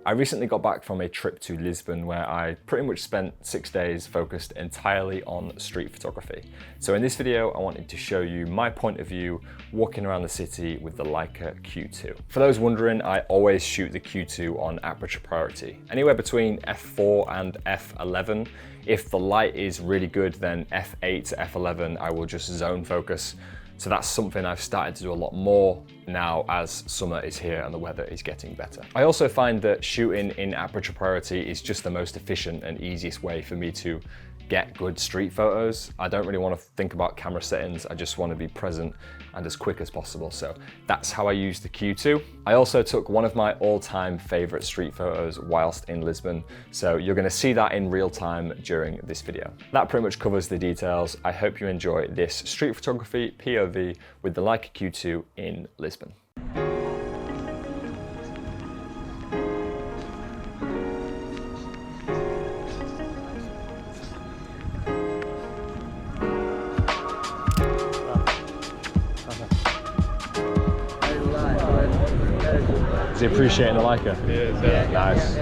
I recently got back from a trip to Lisbon where I pretty much spent 6 days focused entirely on street photography. So in this video, I wanted to show you my point of view walking around the city with the Leica Q2. For those wondering, I always shoot the Q2 on aperture priority, anywhere between f4 and f11. If the light is really good, then f8 to f11, I will just zone focus. So that's something I've started to do a lot more now as summer is here and the weather is getting better. I also find that shooting in aperture priority is just the most efficient and easiest way for me to get good street photos. I don't really want to think about camera settings. I just want to be present and as quick as possible. So that's how I use the Q2. I also took one of my all-time favorite street photos whilst in Lisbon. So you're going to see that in real time during this video. That pretty much covers the details. I hope you enjoy this street photography POV with the Leica Q2 in Lisbon. Is he appreciating the Leica? He is, yeah. Nice.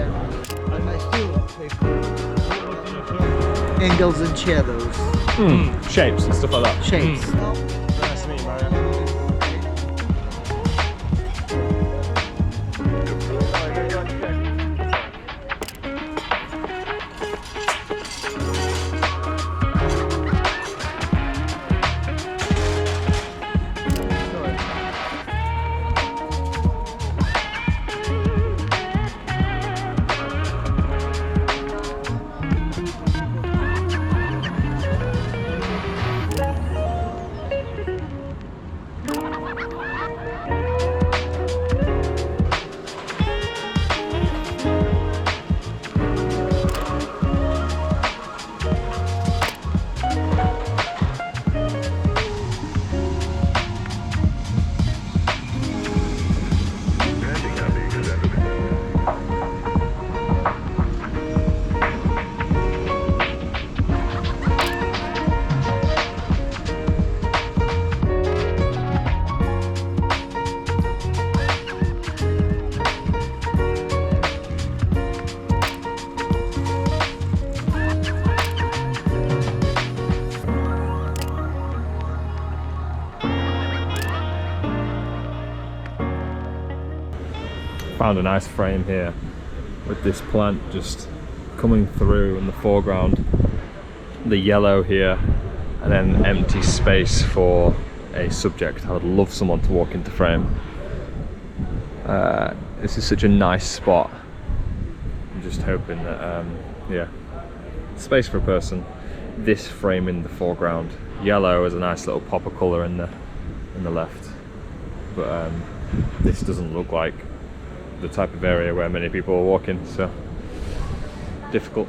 Angles and shadows. Shapes and stuff like that. Shapes. Nice to meet you, Mario. Found a nice frame here with this plant just coming through in the foreground, the yellow here, and then empty space for a subject. I would love someone to walk into frame. This is such a nice spot. I'm just hoping that, yeah, space for a person. This frame in the foreground, yellow is a nice little pop of colour in the left, but this doesn't look like the type of area where many people are walking, so difficult.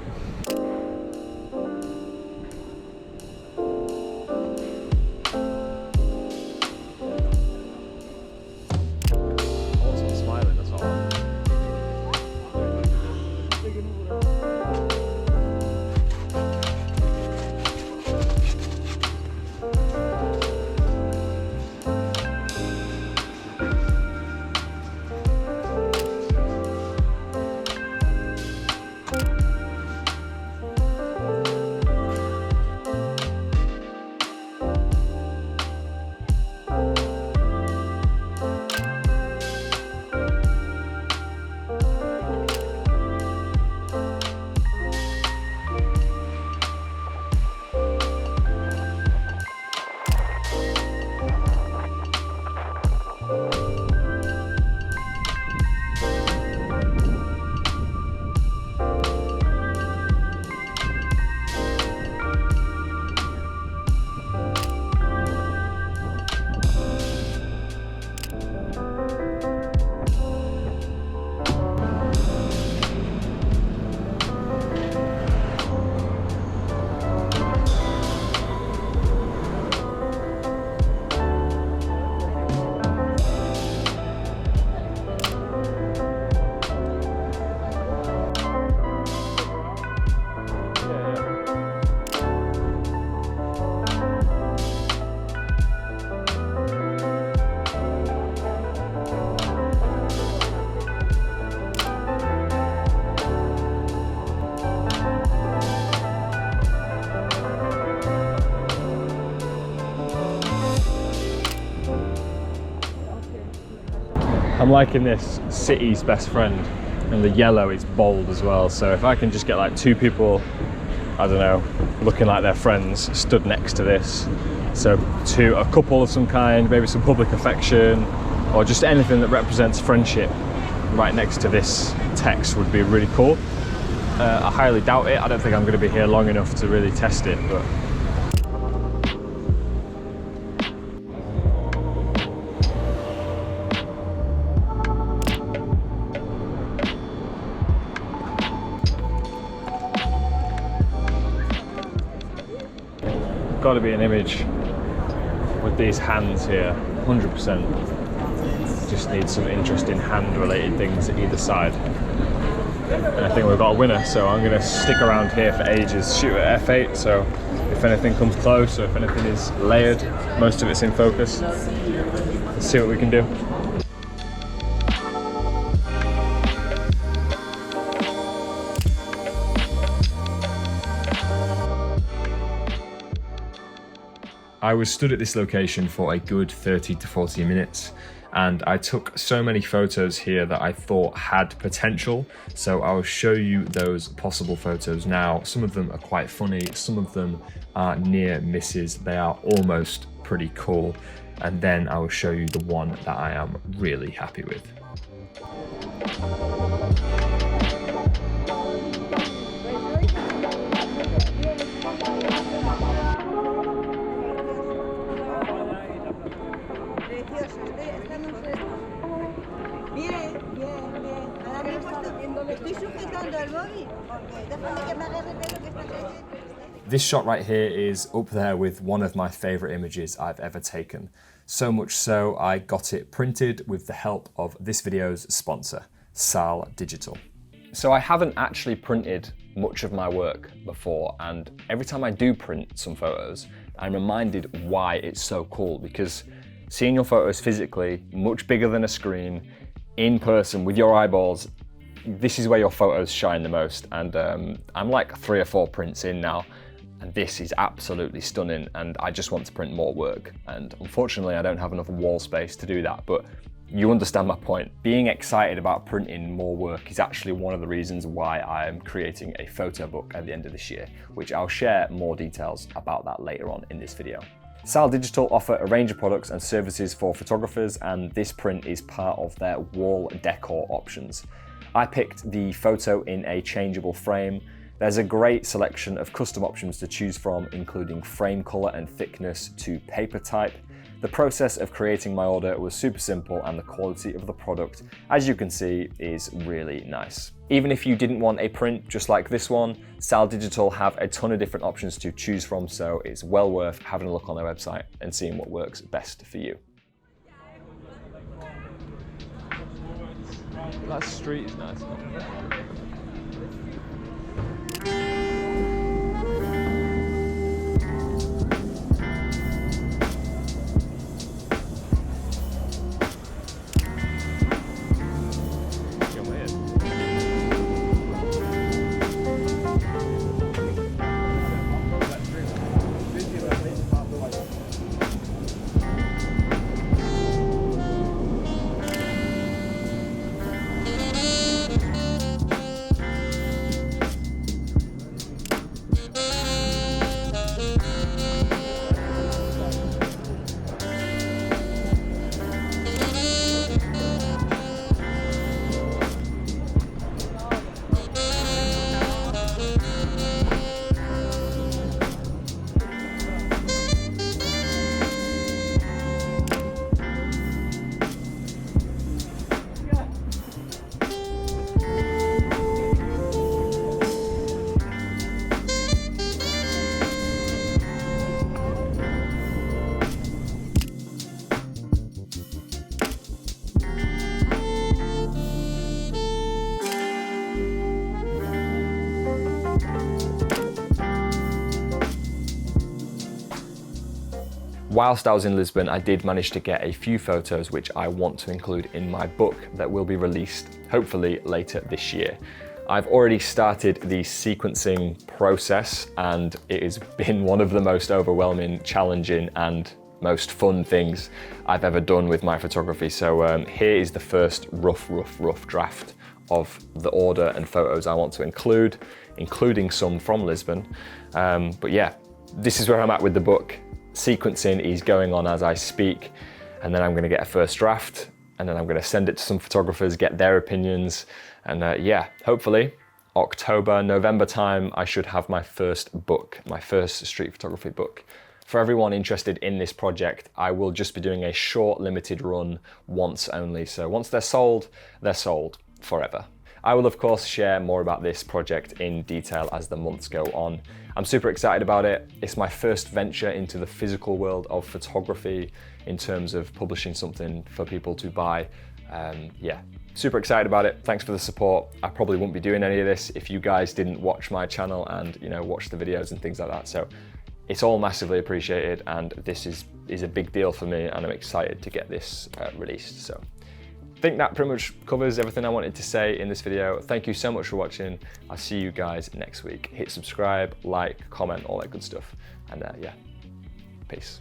Also smiling, that's all. I'm liking this city's best friend, and the yellow is bold as well. So if I can just get like two people, I don't know, looking like they're friends, stood next to this. So a couple of some kind, maybe some public affection, or just anything that represents friendship right next to this text would be really cool. I highly doubt it. I don't think I'm going to be here long enough to really test it, but got to be an image with these hands here, 100%. Just need some interesting hand-related things at either side. And I think we've got a winner, so I'm going to stick around here for ages, shoot at f8, so if anything comes close or if anything is layered, most of it's in focus. Let's see what we can do. I was stood at this location for a good 30 to 40 minutes, and I took so many photos here that I thought had potential. So I'll show you those possible photos now. Some of them are quite funny, some of them are near misses. They are almost pretty cool. And then I will show you the one that I am really happy with. This shot right here is up there with one of my favorite images I've ever taken. So much so, I got it printed with the help of this video's sponsor, Saal Digital. So I haven't actually printed much of my work before, and every time I do print some photos, I'm reminded why it's so cool, because seeing your photos physically, much bigger than a screen, in person with your eyeballs, this is where your photos shine the most. And I'm like 3 or 4 prints in now, and this is absolutely stunning, and I just want to print more work. And unfortunately, I don't have enough wall space to do that, but you understand my point. Being excited about printing more work is actually one of the reasons why I'm creating a photo book at the end of this year, which I'll share more details about that later on in this video. Saal Digital offer a range of products and services for photographers, and this print is part of their wall decor options. I picked the photo in a changeable frame. There's a great selection of custom options to choose from, including frame color and thickness to paper type. The process of creating my order was super simple, and the quality of the product, as you can see, is really nice. Even if you didn't want a print just like this one, Saal Digital have a ton of different options to choose from, so it's well worth having a look on their website and seeing what works best for you. that street is nice. Whilst I was in Lisbon, I did manage to get a few photos which I want to include in my book that will be released hopefully later this year. I've already started the sequencing process, and it has been one of the most overwhelming, challenging and most fun things I've ever done with my photography. So here is the first rough draft of the order and photos I want to include, including some from Lisbon. But yeah, this is where I'm at with the book. Sequencing is going on as I speak, and then I'm gonna get a first draft, and then I'm gonna send it to some photographers, get their opinions, and yeah, hopefully October, November time, I should have my first book, my first street photography book. For everyone interested in this project, I will just be doing a short limited run once only. So once they're sold forever. I will of course share more about this project in detail as the months go on. I'm super excited about it. It's my first venture into the physical world of photography in terms of publishing something for people to buy. Yeah, super excited about it. Thanks for the support. I probably wouldn't be doing any of this if you guys didn't watch my channel and watch the videos and things like that. So it's all massively appreciated, and this is a big deal for me, and I'm excited to get this released. So I think that pretty much covers everything I wanted to say in this video. Thank you so much for watching. I'll see you guys next week. Hit subscribe, like, comment, all that good stuff. And yeah, peace.